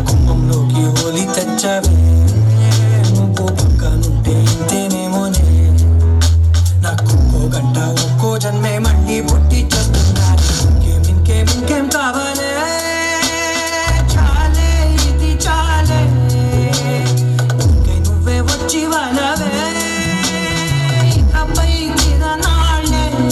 కుమ్మంలోకి హోలీ తెచ్చావే నువ్వు పక్కనుంటే ఇంతేనేమోనే నాకు గంట ఒక్కో జన్మే మళ్ళీ పుట్టి చేస్తున్నాను ఇంకేం కావాలే చాలే ఇది చాలే ఇంకే నువ్వే వచ్చి వాళ్ళవే ఇకపై తిరనాళ్ళే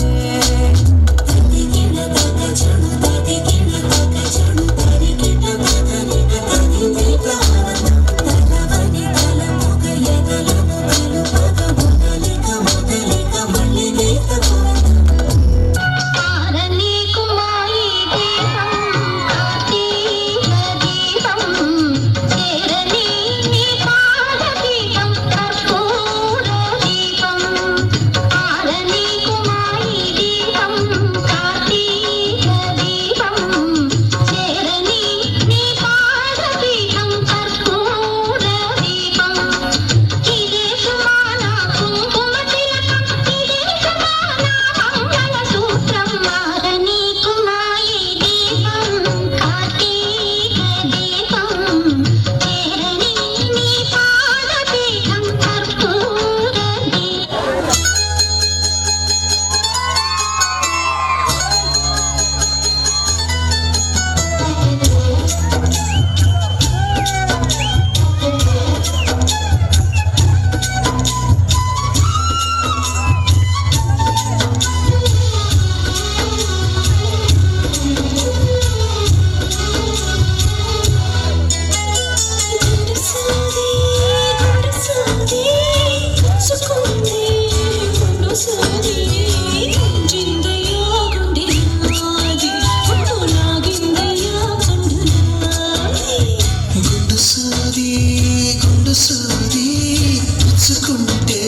పుచ్చుకుంటే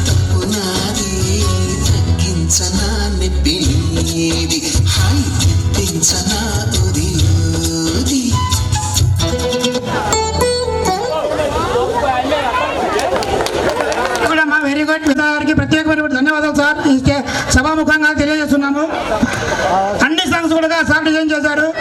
తప్పు నాది తగ్గించనా నెప్పి నీది హాయి తెప్పించనా ఉదిలోది వెరీ గుడ్ గారికి ప్రత్యేకమైన ధన్యవాదాలు సార్. సభాముఖంగా తెలియజేస్తున్నాము. అన్ని సాంగ్స్ కూడా సార్ డిజైన్ చేశారు.